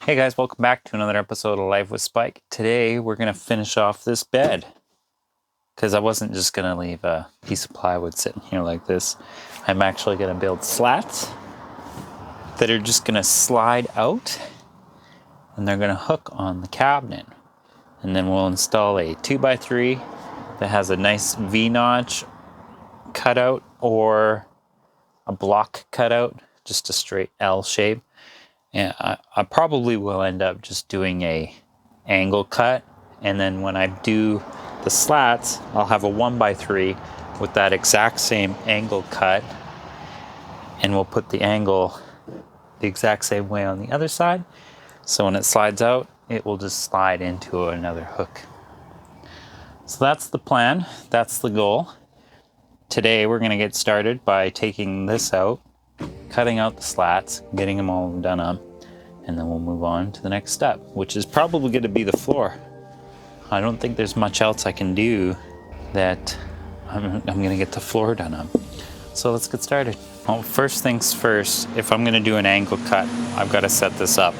Hey guys, welcome back to another episode of Life with Spike. Today we're going to finish off this bed because I wasn't just going to leave a piece of plywood sitting here like this. I'm actually going to build slats that are just going to slide out and they're going to hook on the cabinet. And then we'll install a 2x3 that has a nice V-notch cutout or a block cutout, just a straight L shape. And I probably will end up just doing a angle cut, and then when I do the slats, I'll have a 1x3 with that exact same angle cut, and we'll put the angle the exact same way on the other side, so when it slides out, it will just slide into another hook. So that's the plan, that's the goal. Today we're going to get started by taking this out, cutting out the slats, getting them all done up, and then we'll move on to the next step, which is probably going to be the floor. I don't think there's much else I can do that I'm going to get the floor done up. So let's get started. Well, first things first, if I'm going to do an angle cut, I've got to set this up.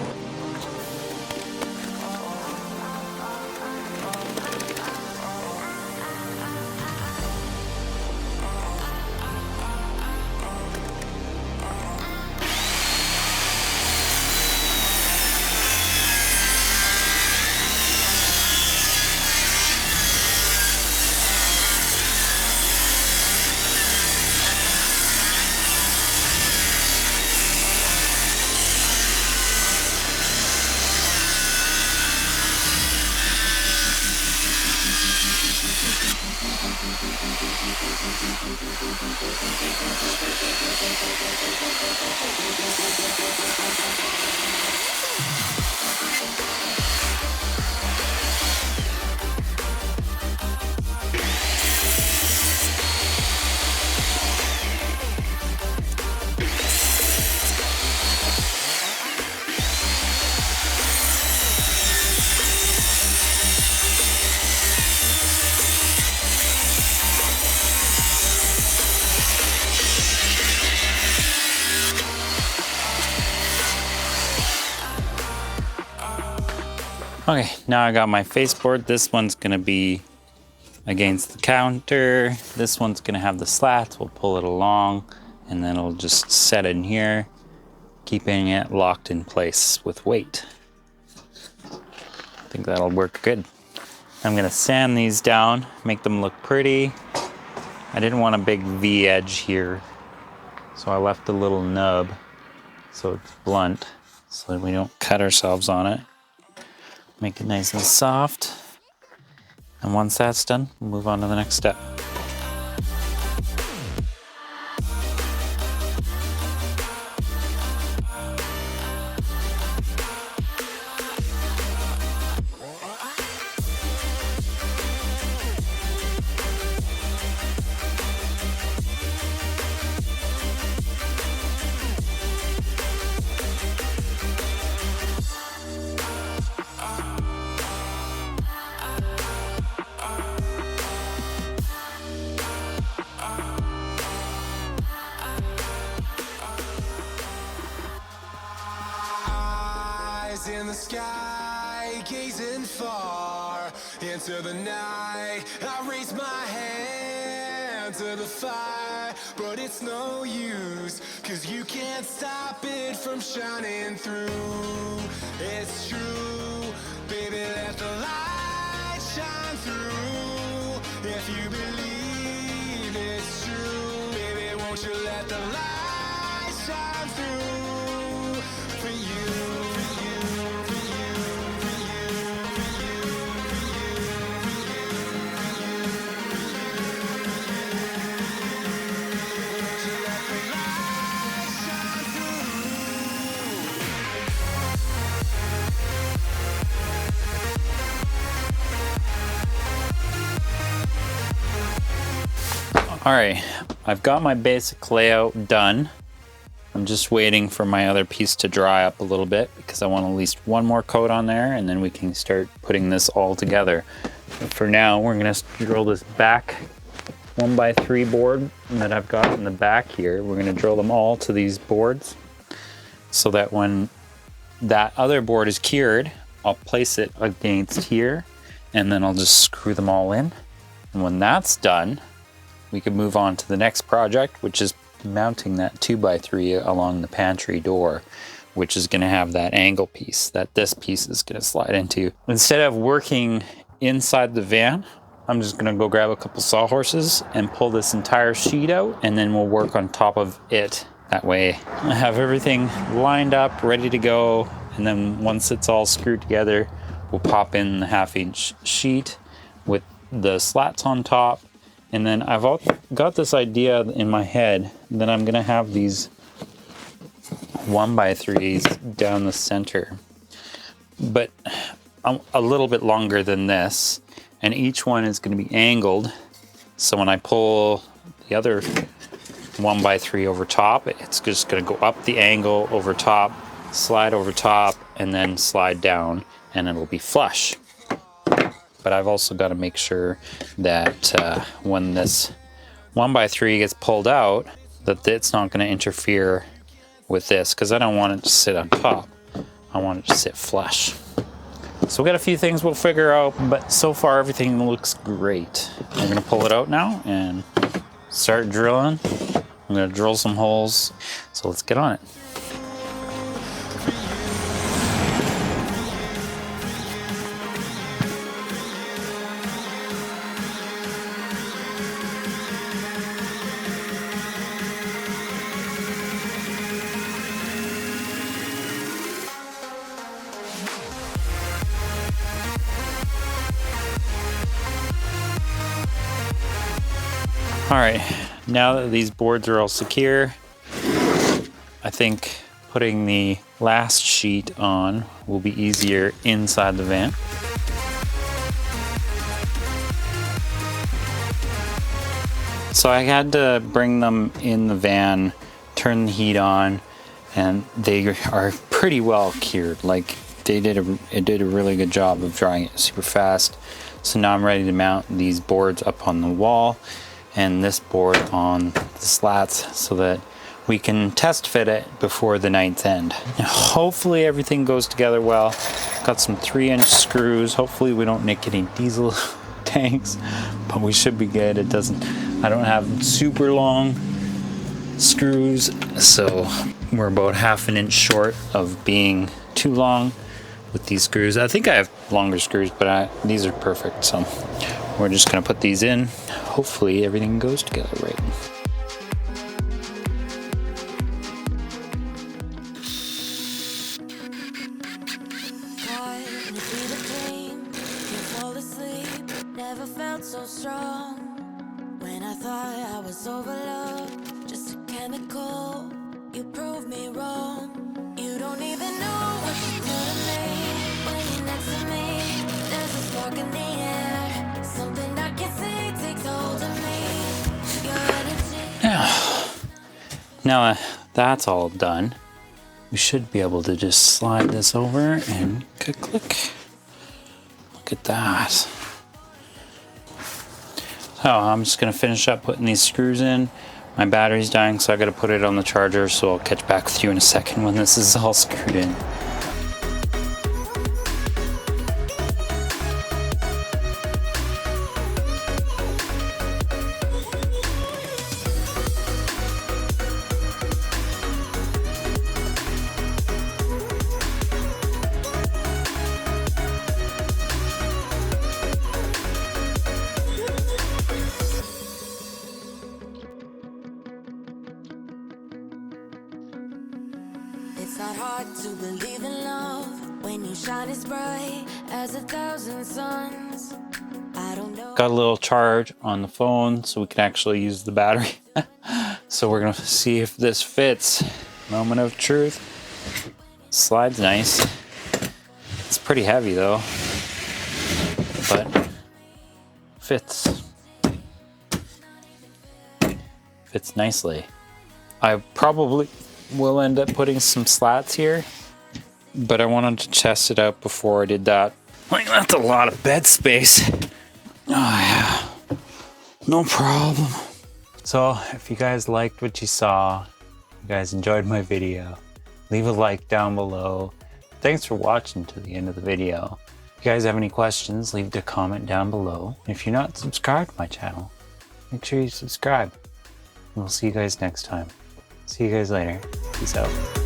Okay, now I got my faceboard. This one's gonna be against the counter. This one's gonna have the slats. We'll pull it along and then it'll just set in here, keeping it locked in place with weight. I think that'll work good. I'm gonna sand these down, make them look pretty. I didn't want a big V edge here, so I left a little nub so it's blunt, so that we don't cut ourselves on it. Make it nice and soft. And once that's done, we'll move on to the next step. In the sky, gazing far into the night, I raise my hand to the fire, but it's no use, 'cause you can't stop it from shining through. It's true, baby, let the light shine through. If you believe it's true, baby, won't you let the light shine through for you. All right, I've got my basic layout done. I'm just waiting for my other piece to dry up a little bit because I want at least one more coat on there and then we can start putting this all together. But for now, we're gonna drill this back 1x3 board that I've got in the back here. We're gonna drill them all to these boards so that when that other board is cured, I'll place it against here, and then I'll just screw them all in. And when that's done, we can move on to the next project, which is mounting that 2x3 along the pantry door, which is going to have that angle piece that this piece is going to slide into. Instead of working inside the van, I'm just going to go grab a couple sawhorses and pull this entire sheet out, and then we'll work on top of it. That way I have everything lined up, ready to go, and then once it's all screwed together, we'll pop in the 1/2-inch sheet with the slats on top. And then I've got this idea in my head that I'm going to have these 1x3s down the center, but a little bit longer than this, and each one is going to be angled, so when I pull the other 1x3 over top, it's just going to go up the angle over top, slide over top, and then slide down, and it'll be flush. But I've also got to make sure that when this 1x3 gets pulled out, that it's not going to interfere with this, because I don't want it to sit on top. I want it to sit flush. So we got a few things we'll figure out, but so far everything looks great. I'm going to pull it out now and start drilling. I'm going to drill some holes, so let's get on it. All right, now that these boards are all secure, I think putting the last sheet on will be easier inside the van. So I had to bring them in the van, turn the heat on, and they are pretty well cured. Like it did a really good job of drying it super fast. So now I'm ready to mount these boards up on the wall and this board on the slats so that we can test fit it before the night's end. Now, hopefully everything goes together well. Got some 3-inch screws. Hopefully we don't nick any diesel tanks, but we should be good. I don't have super long screws, so we're about 1/2 inch short of being too long with these screws. I think I have longer screws, but these are perfect, so we're just gonna put these in. Hopefully everything goes together right. Never felt so strong when I thought I was overlooked. Just a chemical, you proved me wrong. You don't even know what you do to me. When you're next to me, there's a spark in the air. Something I can see takes hold of me. Your energy. Now that's all done, we should be able to just slide this over and click. Look at that. So I'm just gonna finish up putting these screws in. My battery's dying, so I gotta put it on the charger, so I'll catch back with you in a second when this is all screwed in. It's not hard to believe in love when you shine as bright as 1,000 suns. I don't know. Got a little charge on the phone so we can actually use the battery. So we're gonna see if this fits. Moment of truth. Slides nice. It's pretty heavy though, but fits. Fits nicely. I probably will end up putting some slats here, but I wanted to test it out before I did that. Like, that's a lot of bed space. Oh yeah, no problem. So if you guys liked what you saw, you guys enjoyed my video, leave a like down below, Thanks for watching to the end of the video. If you guys have any questions, leave a comment down below. If you're not subscribed to my channel, make sure you subscribe. And we'll see you guys next time. See you guys later. Peace out.